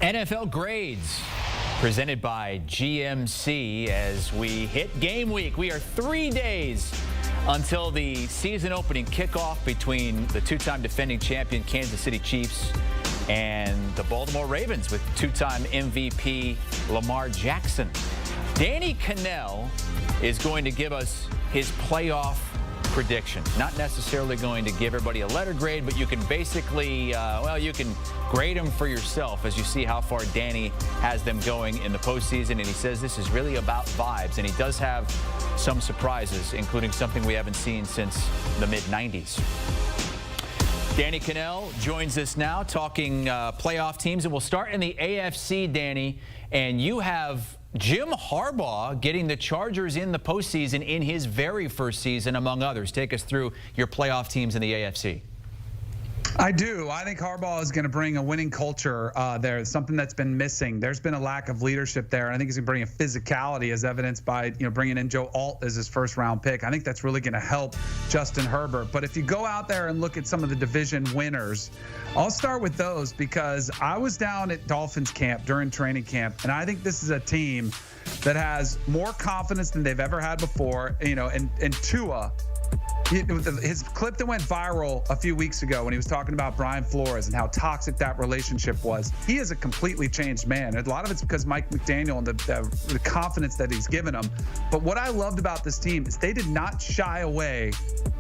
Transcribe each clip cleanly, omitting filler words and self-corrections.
NFL grades presented by GMC as we hit game week. We are 3 days until the season opening kickoff between the two-time defending champion Kansas City Chiefs and the Baltimore Ravens with two-time MVP Lamar Jackson. Danny Kanell is going to give us his playoff prediction. Not necessarily going to give everybody a letter grade, but you can basically, you can grade them for yourself as you see how far Danny has them going in the postseason. And he says this is really about vibes, and he does have some surprises, including something we haven't seen since the mid-90s. Danny Kanell joins us now talking playoff teams, and we'll start in the AFC, Danny, and you have Jim Harbaugh getting the Chargers in the postseason in his very first season, among others. Take us through your playoff teams in the AFC. I do. I think Harbaugh is going to bring a winning culture there, something that's been missing. There's been a lack of leadership there, and I think he's going to bring a physicality as evidenced by bringing in Joe Alt as his first-round pick. I think that's really going to help Justin Herbert. But if you go out there and look at some of the division winners, I'll start with those because I was down at Dolphins camp during training camp, and I think this is a team that has more confidence than they've ever had before. And Tua, his clip that went viral a few weeks ago when he was talking about Brian Flores and how toxic that relationship was, he is a completely changed man. And a lot of it's because Mike McDaniel and the confidence that he's given him. But what I loved about this team is they did not shy away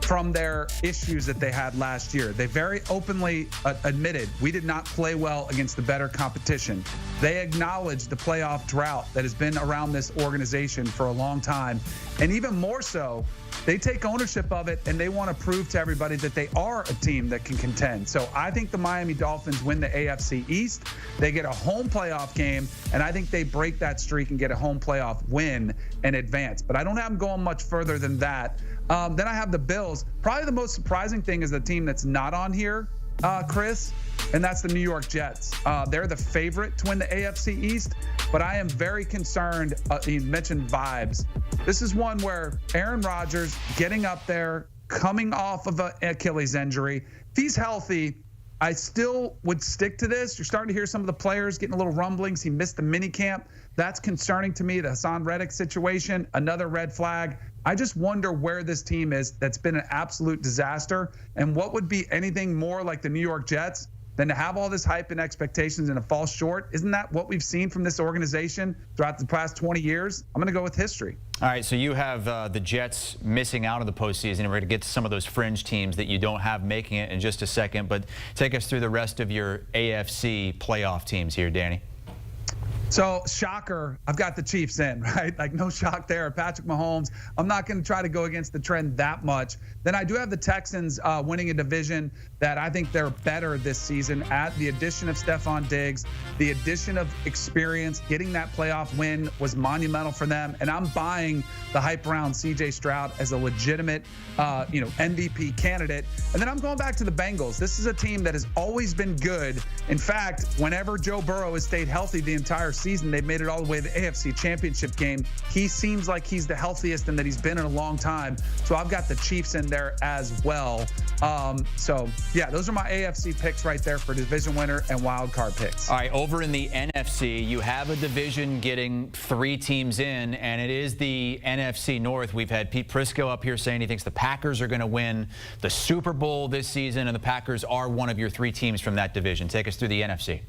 from their issues that they had last year. They very openly admitted we did not play well against the better competition. They acknowledged the playoff drought that has been around this organization for a long time. And even more so, they take ownership of it, and they want to prove to everybody that they are a team that can contend. So I think the Miami Dolphins win the AFC East. They get a home playoff game, and I think they break that streak and get a home playoff win and advance. But I don't have them going much further than that. Then I have the Bills. Probably the most surprising thing is the team that's not on here, Chris, and that's the New York Jets. They're the favorite to win the AFC East, but I am very concerned. You mentioned vibes. This is one where Aaron Rodgers getting up there, coming off of an Achilles injury. If he's healthy, I still would stick to this. You're starting to hear some of the players getting a little rumblings. He missed the mini camp. That's concerning to me. The Hassan Reddick situation, another red flag. I just wonder where this team is that's been an absolute disaster, and what would be anything more like the New York Jets than to have all this hype and expectations and to fall short. Isn't that what we've seen from this organization throughout the past 20 years? I'm going to go with history. All right, so you have the Jets missing out of the postseason, and we're going to get to some of those fringe teams that you don't have making it in just a second. But take us through the rest of your AFC playoff teams here, Danny. So, shocker, I've got the Chiefs in, right? Like, no shock there. Patrick Mahomes, I'm not going to try to go against the trend that much. Then I do have the Texans winning a division that I think they're better this season. At the addition of Stephon Diggs, the addition of experience, getting that playoff win was monumental for them. And I'm buying the hype around C.J. Stroud as a legitimate, MVP candidate. And then I'm going back to the Bengals. This is a team that has always been good. In fact, whenever Joe Burrow has stayed healthy the entire season, they've made it all the way to the AFC Championship game. He seems like he's the healthiest and that he's been in a long time. So I've got the Chiefs in there as well. Yeah, those are my AFC picks right there for division winner and wild card picks. All right, over in the NFC, you have a division getting 3 teams in, and it is the NFC North. We've had Pete Prisco up here saying he thinks the Packers are going to win the Super Bowl this season, and the Packers are one of your 3 teams from that division. Take us through the NFC.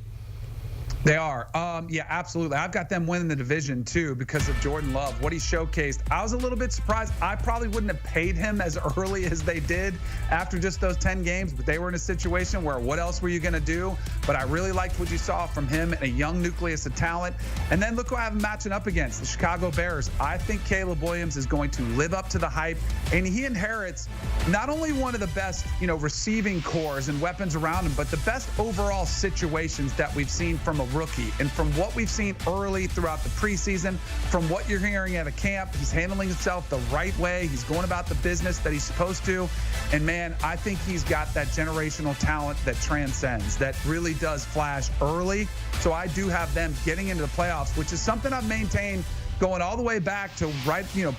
They are. Yeah, absolutely. I've got them winning the division, too, because of Jordan Love, what he showcased. I was a little bit surprised. I probably wouldn't have paid him as early as they did after just those 10 games, but they were in a situation where what else were you going to do? But I really liked what you saw from him and a young nucleus of talent. And then look who I have him matching up against, the Chicago Bears. I think Caleb Williams is going to live up to the hype, and he inherits not only one of the best, receiving cores and weapons around him, but the best overall situations that we've seen from a rookie. And from what we've seen early throughout the preseason, from what you're hearing at a camp, he's handling himself the right way. He's going about the business that he's supposed to. And, man, I think he's got that generational talent that transcends, that really does flash early. So I do have them getting into the playoffs, which is something I've maintained going all the way back to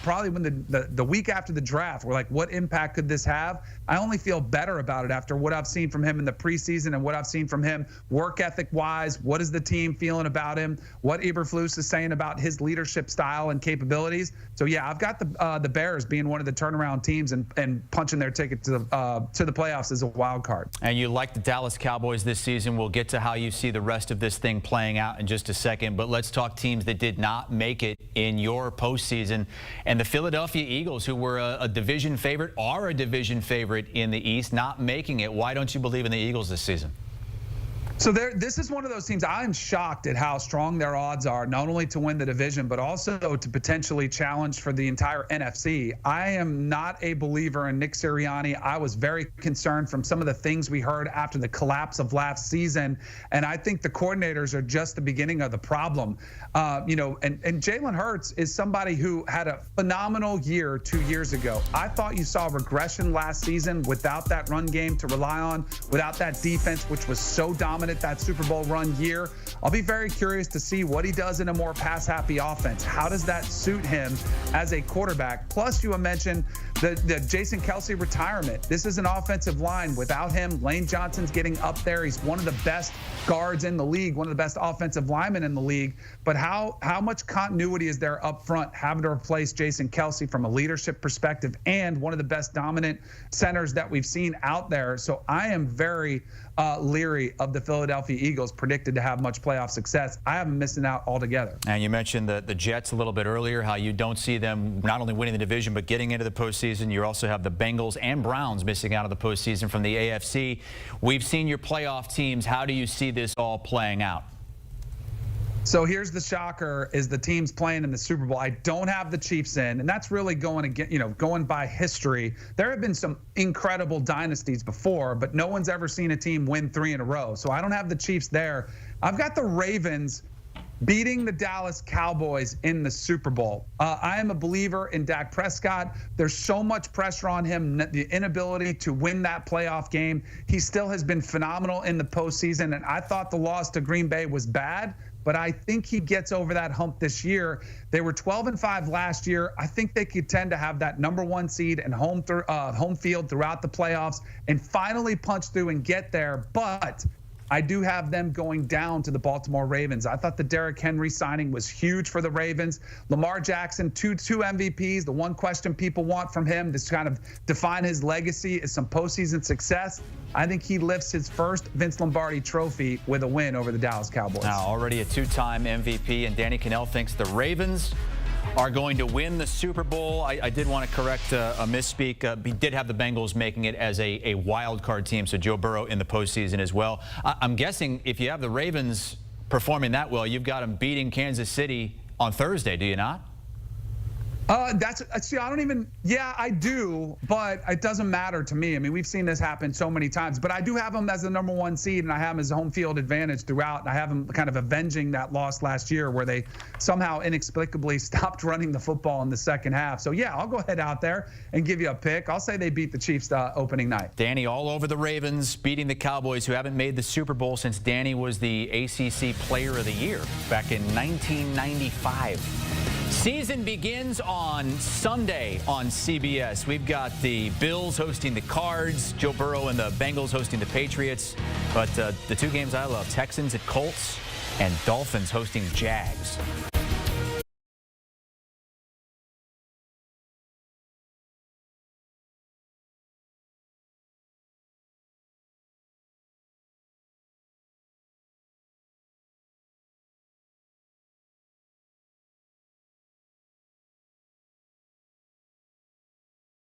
probably when the week after the draft, we're like, what impact could this have? I only feel better about it after what I've seen from him in the preseason and what I've seen from him work ethic wise. What is the team feeling about him? What Eberflus is saying about his leadership style and capabilities. So yeah, I've got the Bears being one of the turnaround teams and punching their ticket to the playoffs as a wild card. And you like the Dallas Cowboys this season. We'll get to how you see the rest of this thing playing out in just a second. But let's talk teams that did not make it in your postseason. And the Philadelphia Eagles, who were a division favorite, are a division favorite in the East, not making it. Why don't you believe in the Eagles this season? So this is one of those teams. I'm shocked at how strong their odds are, not only to win the division, but also to potentially challenge for the entire NFC. I am not a believer in Nick Sirianni. I was very concerned from some of the things we heard after the collapse of last season. And I think the coordinators are just the beginning of the problem. And Jalen Hurts is somebody who had a phenomenal year 2 years ago. I thought you saw regression last season without that run game to rely on, without that defense, which was so dominant that Super Bowl run year. I'll be very curious to see what he does in a more pass-happy offense. How does that suit him as a quarterback? Plus, you mentioned the Jason Kelce retirement. This is an offensive line. Without him, Lane Johnson's getting up there. He's one of the best guards in the league, one of the best offensive linemen in the league. But how much continuity is there up front having to replace Jason Kelce from a leadership perspective and one of the best dominant centers that we've seen out there? So I am very leery of the Philadelphia Eagles predicted to have much playoff success. I have them missing out altogether. And you mentioned the Jets a little bit earlier, how you don't see them not only winning the division but getting into the postseason. You also have the Bengals and Browns missing out of the postseason from the AFC. We've seen your playoff teams. How do you see this all playing out? So here's the shocker: is the teams playing in the Super Bowl. I don't have the Chiefs in, and that's really going by history. There have been some incredible dynasties before, but no one's ever seen a team win 3 in a row. So I don't have the Chiefs there. I've got the Ravens beating the Dallas Cowboys in the Super Bowl. I am a believer in Dak Prescott. There's so much pressure on him, the inability to win that playoff game. He still has been phenomenal in the postseason, and I thought the loss to Green Bay was bad, but I think he gets over that hump this year. They were 12-5 last year. I think they could tend to have that #1 seed and home field throughout the playoffs and finally punch through and get there. But I do have them going down to the Baltimore Ravens. I thought the Derrick Henry signing was huge for the Ravens. Lamar Jackson, two MVPs. The one question people want from him to kind of define his legacy is some postseason success. I think he lifts his first Vince Lombardi trophy with a win over the Dallas Cowboys. Now, already a 2-time MVP, and Danny Kanell thinks the Ravens are going to win the Super Bowl. I did want to correct a misspeak. He did have the Bengals making it as a wild card team, so Joe Burrow in the postseason as well. I'm guessing if you have the Ravens performing that well, you've got them beating Kansas City on Thursday, do you not? Yeah, I do, but it doesn't matter to me. I mean, we've seen this happen so many times, but I do have them as the #1 seed, and I have them as home field advantage throughout. And I have them kind of avenging that loss last year where they somehow inexplicably stopped running the football in the second half. So yeah, I'll go ahead out there and give you a pick. I'll say they beat the Chiefs opening night. Danny all over the Ravens, beating the Cowboys, who haven't made the Super Bowl since Danny was the ACC Player of the Year back in 1995. Season begins on Sunday on CBS. We've got the Bills hosting the Cards, Joe Burrow and the Bengals hosting the Patriots. But the two games I love, Texans at Colts and Dolphins hosting Jags.